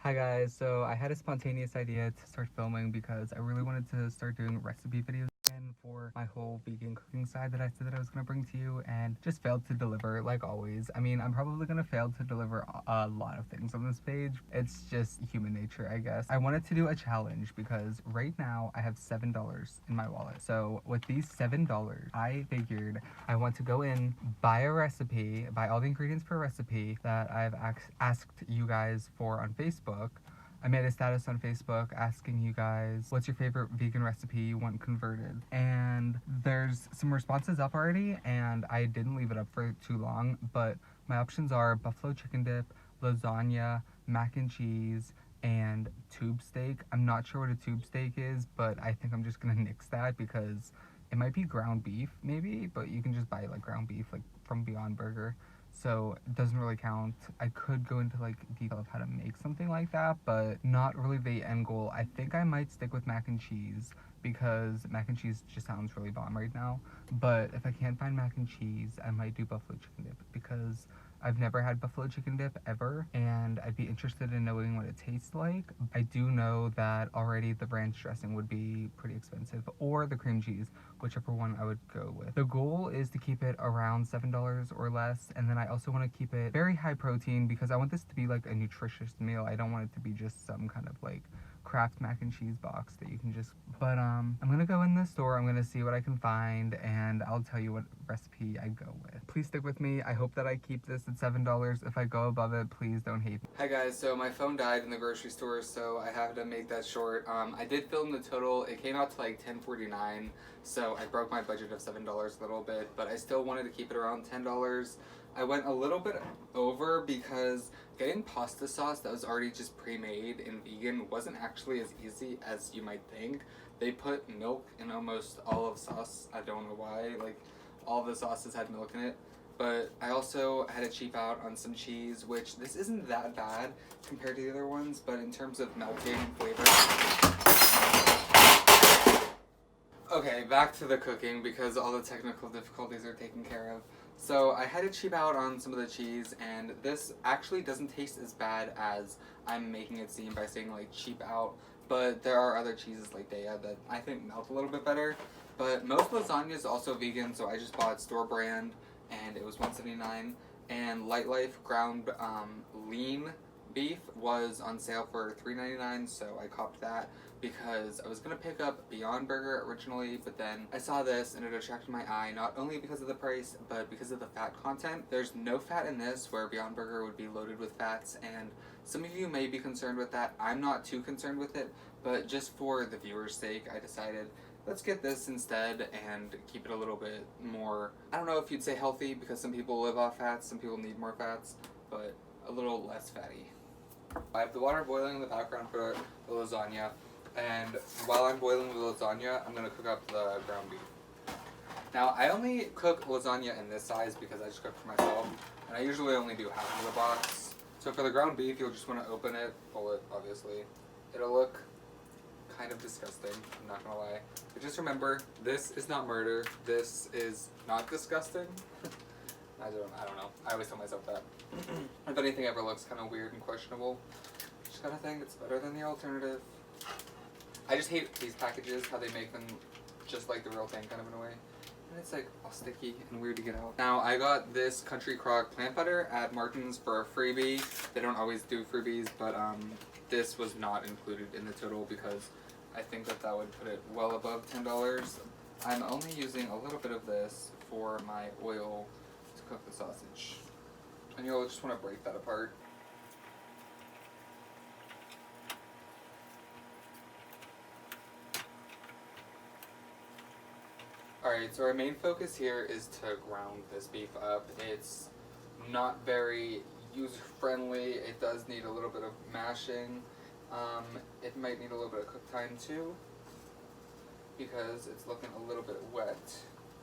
Hi guys, so I had a spontaneous idea to start filming because I really wanted to start doing recipe videos again for my whole vegan cooking side that I said that I was going to bring to you, and just failed to deliver like always. I mean, I'm probably going to fail to deliver a lot of things on this page. It's just human nature, I guess. I wanted to do a challenge because right now I have $7 in my wallet. So with these $7, I figured I want to go in, buy a recipe, buy all the ingredients for a recipe that I've asked you guys for on Facebook. I made a status on Facebook asking you guys what's your favorite vegan recipe you want converted. And there's some responses up already, and I didn't leave it up for too long, but my options are buffalo chicken dip, lasagna, mac and cheese, and tube steak. I'm not sure what a tube steak is, but I think I'm just gonna nix that because it might be ground beef maybe, but you can just buy like ground beef like from Beyond Burger, so it doesn't really count. I could go into like detail of how to make something like that, but not really the end goal. I think I might stick with mac and cheese because mac and cheese just sounds really bomb right now. But if I can't find mac and cheese, I might do buffalo chicken dip because I've never had buffalo chicken dip ever, and I'd be interested in knowing what it tastes like. I do know that already the ranch dressing would be pretty expensive, or the cream cheese, whichever one I would go with. The goal is to keep it around $7 or less, and then I also want to keep it very high protein because I want this to be like a nutritious meal. I don't want it to be just some kind of like Kraft mac and cheese box that you can just, but I'm gonna go in the store, I'm gonna see what I can find, and I'll tell you what recipe I go with. Please stick with me. I hope that I keep this at $7. If I go above it, please don't hate me. Hi guys, so my phone died in the grocery store, so I have to make that short. I did film the total. It came out to like $10.49, so I broke my budget of $7 a little bit, but I still wanted to keep it around $10. I went a little bit over because getting pasta sauce that was already just pre-made and vegan wasn't actually as easy as you might think. They put milk in almost all of sauce. I don't know why. Like, all of the sauces had milk in it. But I also had to cheap out on some cheese, which this isn't that bad compared to the other ones, but in terms of melting and flavor. Okay, back to the cooking because all the technical difficulties are taken care of. So I had to cheap out on some of the cheese, and this actually doesn't taste as bad as I'm making it seem by saying like cheap out, but there are other cheeses like Daya that I think melt a little bit better. But most lasagna is also vegan, so I just bought store brand, and it was $1.79. And LIghtLife ground lean beef was on sale for $3.99, so I copped that because I was gonna pick up Beyond Burger originally, but then I saw this and it attracted my eye, not only because of the price, but because of the fat content. There's no fat in this, where Beyond Burger would be loaded with fats, and some of you may be concerned with that. I'm not too concerned with it, but just for the viewer's sake, I decided let's get this instead and keep it a little bit more, I don't know if you'd say healthy, because some people live off fats, some people need more fats, but a little less fatty. I have the water boiling in the background for the lasagna, and while I'm boiling the lasagna, I'm going to cook up the ground beef. Now, I only cook lasagna in this size because I just cook for myself, and I usually only do half of the box. So for the ground beef, you'll just want to open it, pull it, obviously. It'll look kind of disgusting, I'm not going to lie. But just remember, this is not murder, this is not disgusting. I don't know. I always tell myself that. If anything ever looks kind of weird and questionable, just gotta think it's better than the alternative. I just hate these packages, how they make them just like the real thing, kind of in a way. And it's like all sticky and weird to get out. Now, I got this Country Crock plant butter at Martin's for a freebie. They don't always do freebies, but this was not included in the total because I think that would put it well above $10. I'm only using a little bit of this for my oil to cook the sausage. And you'll just want to break that apart. Alright, so our main focus here is to ground this beef up. It's not very user-friendly. It does need a little bit of mashing. It might need a little bit of cook time too, because it's looking a little bit wet,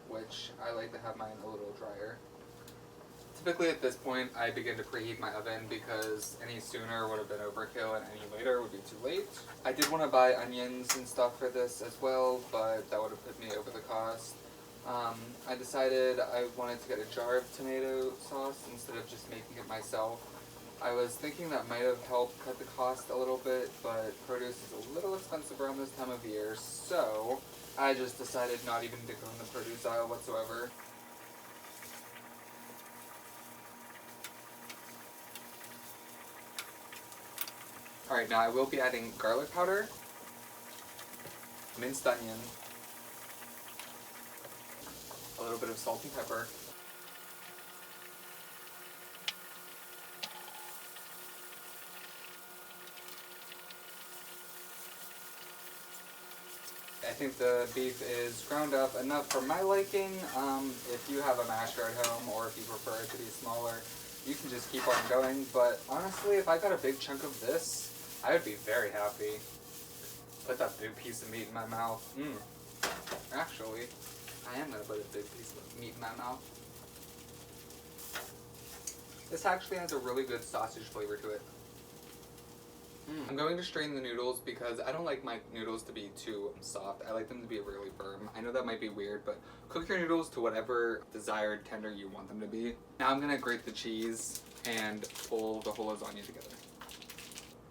which I like to have mine a little drier. Typically at this point, I begin to preheat my oven because any sooner would have been overkill and any later would be too late. I did want to buy onions and stuff for this as well, but that would have put me over the cost. I decided I wanted to get a jar of tomato sauce instead of just making it myself. I was thinking that might have helped cut the cost a little bit, but produce is a little expensive around this time of year, so I just decided not even to go in the produce aisle whatsoever. Alright, now I will be adding garlic powder, minced onion, a little bit of salt and pepper, I think the beef is ground up enough for my liking. If you have a masher at home, or if you prefer it to be smaller, you can just keep on going. But honestly, if I got a big chunk of this, I would be very happy. Put that big piece of meat in my mouth. Actually, I am going to put a big piece of meat in my mouth. This actually has a really good sausage flavor to it. I'm going to strain the noodles because I don't like my noodles to be too soft. I like them to be really firm. I know that might be weird, but cook your noodles to whatever desired tender you want them to be. Now I'm going to grate the cheese and pull the whole lasagna together.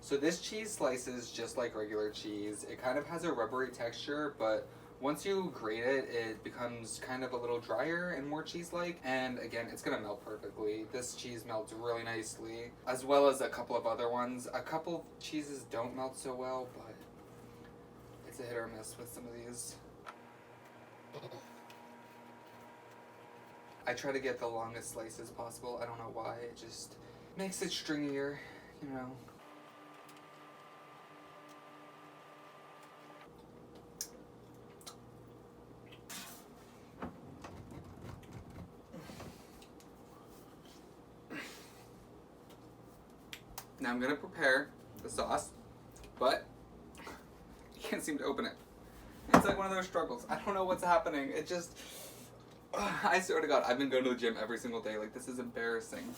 So this cheese slices just like regular cheese. It kind of has a rubbery texture, but once you grate it, it becomes kind of a little drier and more cheese-like. And again, it's gonna melt perfectly. This cheese melts really nicely, as well as a couple of other ones. A couple cheeses don't melt so well, but it's a hit or miss with some of these. I try to get the longest slices possible. I don't know why, it just makes it stringier, you know. Now I'm gonna prepare the sauce, but I can't seem to open it. It's like one of those struggles. I don't know what's happening. It just, I swear to God, I've been going to the gym every single day. Like, this is embarrassing.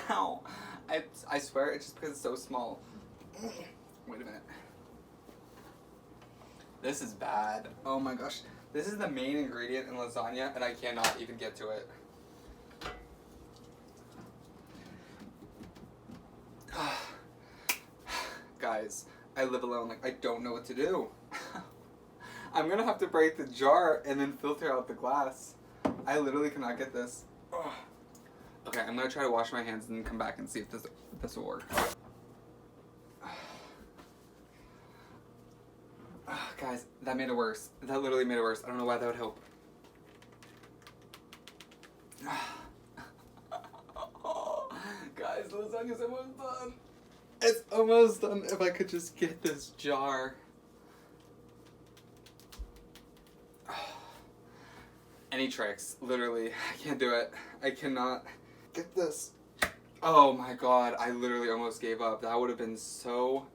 Ow. I swear it's just because it's so small. Wait a minute. This is bad. Oh my gosh. This is the main ingredient in lasagna, and I cannot even get to it. Guys, I live alone, like I don't know what to do. I'm gonna have to break the jar and then filter out the glass. I literally cannot get this. Ugh. Okay, I'm gonna try to wash my hands and then come back and see if this will work. Guys, that made it worse. That literally made it worse. I don't know why that would help. Guys, the lasagna's almost done. It's almost done. If I could just get this jar. Any tricks, literally. I can't do it. I cannot get this. Oh my God, I literally almost gave up. That would have been so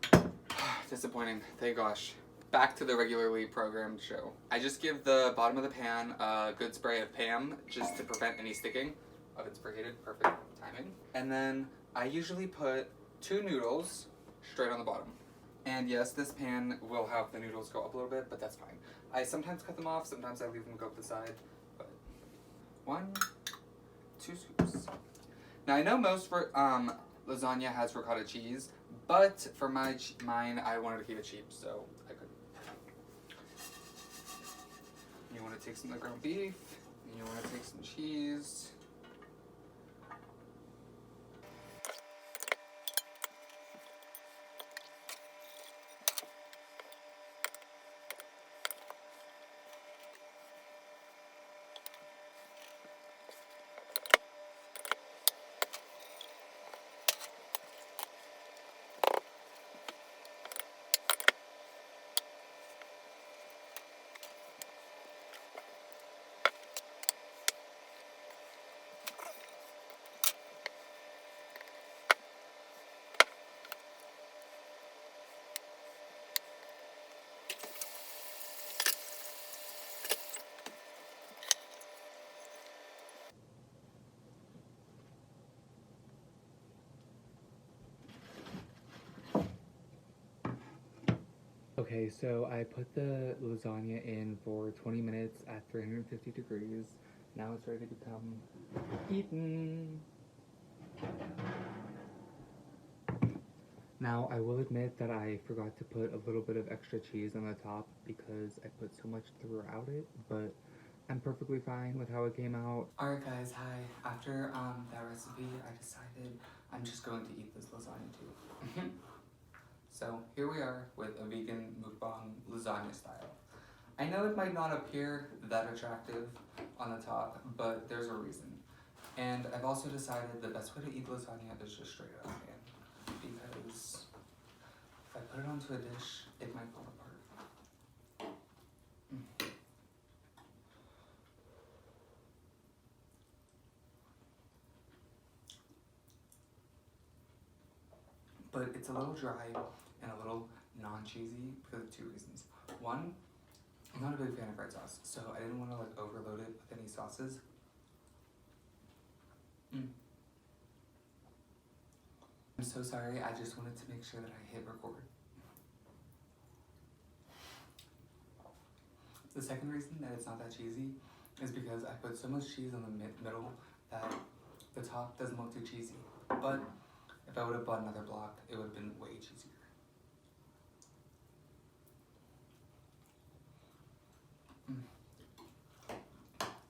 disappointing. Thank gosh. Back to the regularly programmed show. I just give the bottom of the pan a good spray of Pam just to prevent any sticking. Oven's preheated, perfect timing. And then I usually put 2 noodles straight on the bottom. And yes, this pan will have the noodles go up a little bit, but that's fine. I sometimes cut them off, sometimes I leave them go up the side, but 1, 2 scoops. Now I know most for lasagna has ricotta cheese, but for mine I wanted to keep it cheap, so I couldn't. You want to take some of the ground beef, and you want to take some cheese. Okay, so I put the lasagna in for 20 minutes at 350 degrees. Now it's ready to become eaten. Now, I will admit that I forgot to put a little bit of extra cheese on the top because I put so much throughout it, but I'm perfectly fine with how it came out. Alright guys, hi. After that recipe, I decided I'm just going to eat this lasagna too. So here we are with a vegan mukbang lasagna style. I know it might not appear that attractive on the top, but there's a reason. And I've also decided the best way to eat lasagna is just straight out of the pan, because if I put it onto a dish, it might fall apart. But it's a little dry and a little non-cheesy because of two reasons. One, I'm not a big fan of red sauce, so I didn't want to like overload it with any sauces. I'm so sorry, I just wanted to make sure that I hit record. The second reason that it's not that cheesy is because I put so much cheese on the middle that the top doesn't look too cheesy. But if I would have bought another block, it would have been way cheesier.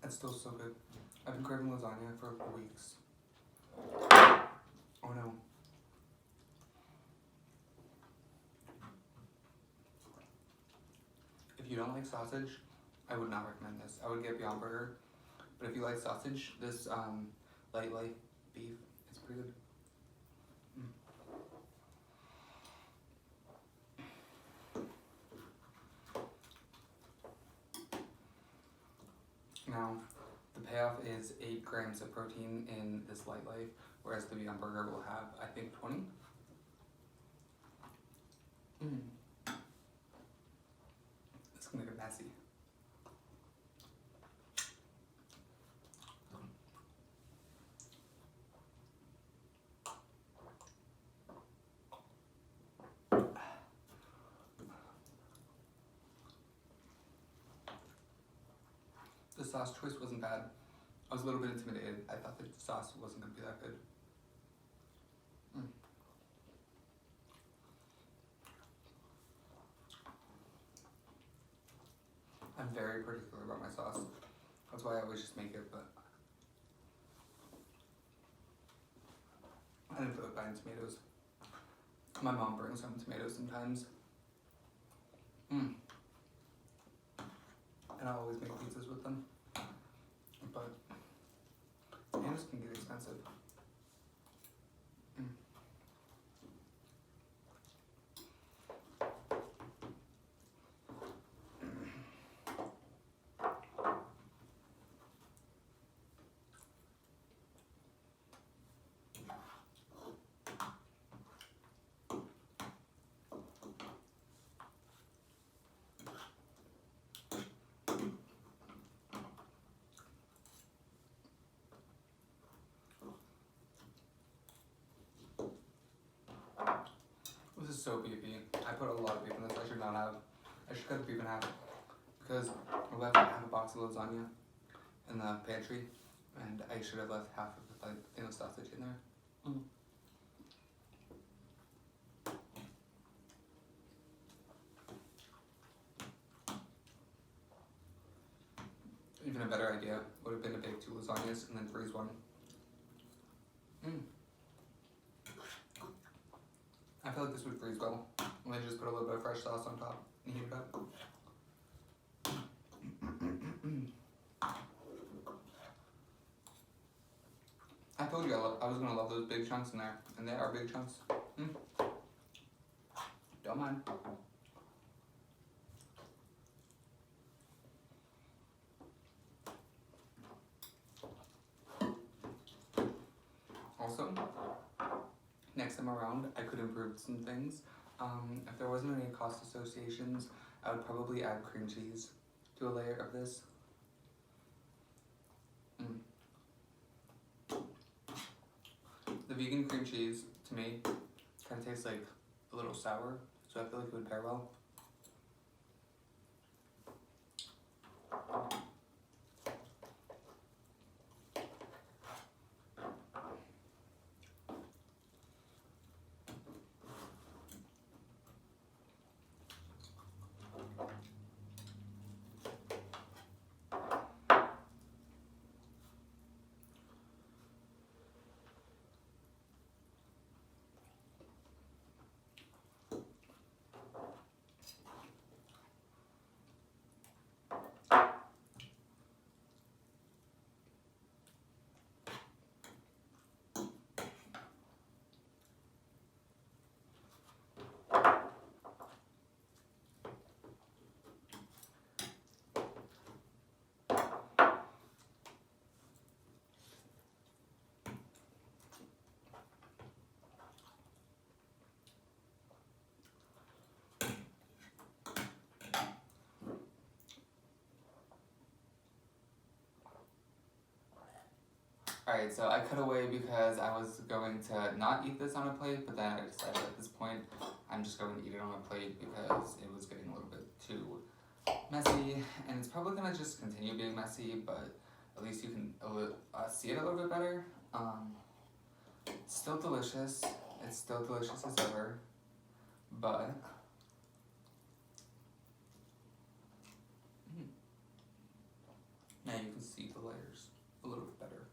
It's still so good. I've been craving lasagna for weeks. Oh no. If you don't like sausage, I would not recommend this. I would get Beyond Burger. But if you like sausage, this LIghtLife beef is pretty good. Now, the payoff is 8 grams of protein in this LIghtLife, whereas the Beyond Burger will have, I think, 20. It's gonna get messy. The sauce choice wasn't bad. I was a little bit intimidated. I thought the sauce wasn't gonna be that good. I'm very particular about my sauce. That's why I always just make it, but I didn't feel like buying tomatoes. My mom brings home tomatoes sometimes. And I always make pizzas with them. But tomatoes can get expensive. This is so beefy. I put a lot of beef in this. I should not have. I should cut the beef in half because I left half a box of lasagna in the pantry, and I should have left half of the thing of sausage in there. Even a better idea would have been to bake 2 lasagnas and then freeze one. I feel like this would freeze well. And then just put a little bit of fresh sauce on top and heat it up. I told you I was gonna love those big chunks in there, and they are big chunks. Don't mind. Also, next time around, I could improve some things. If there wasn't any cost associations, I would probably add cream cheese to a layer of this. The vegan cream cheese, to me, kind of tastes like a little sour, so I feel like it would pair well. Alright, so I cut away because I was going to not eat this on a plate, but then I decided at this point I'm just going to eat it on a plate because it was getting a little bit too messy, and it's probably going to just continue being messy, but at least you can see it a little bit better. It's still delicious. It's still delicious as ever, but now you can see the layers a little bit better.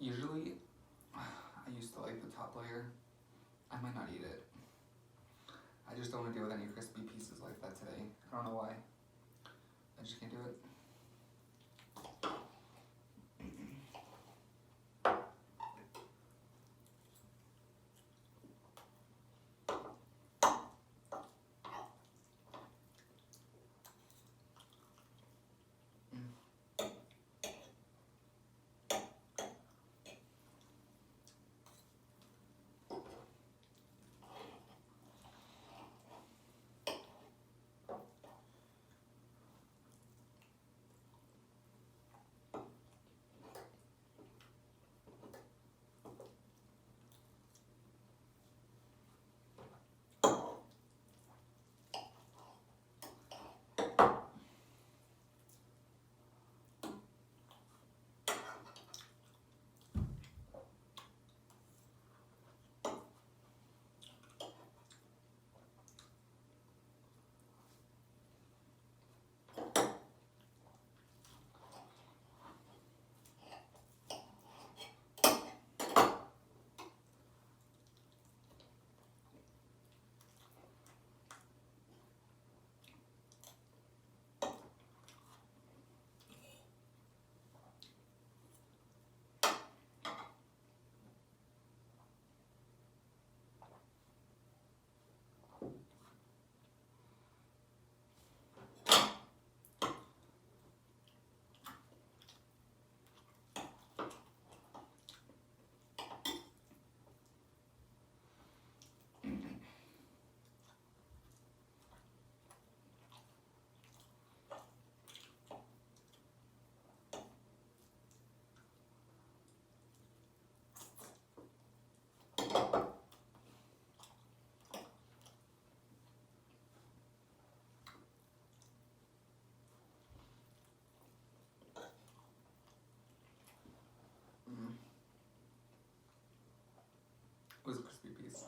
Usually, I used to like the top layer. I might not eat it. I just don't want to deal with any crispy pieces like that today. I don't know why. I just can't do it. It was a crispy piece.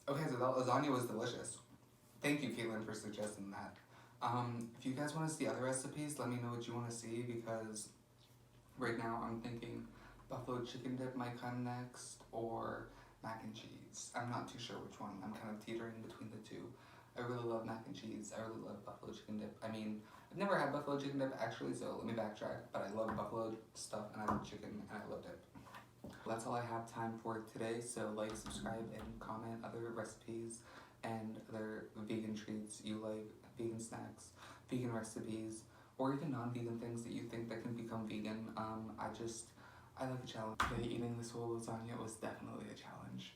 Okay, so that lasagna was delicious. Thank you, Caitlin, for suggesting that. If you guys want to see other recipes, let me know what you want to see, because right now I'm thinking buffalo chicken dip might come next, or mac and cheese. I'm not too sure which one. I'm kind of teetering between the two. I really love mac and cheese. I really love buffalo chicken dip. I mean, I've never had buffalo chicken dip actually, so let me backtrack. But I love buffalo stuff, and I love chicken, and I love dip. That's all I have time for today, so like, subscribe, and comment other recipes and other vegan treats you like, vegan snacks, vegan recipes, or even non-vegan things that you think that can become vegan. I like a challenge. Today, eating this whole lasagna was definitely a challenge.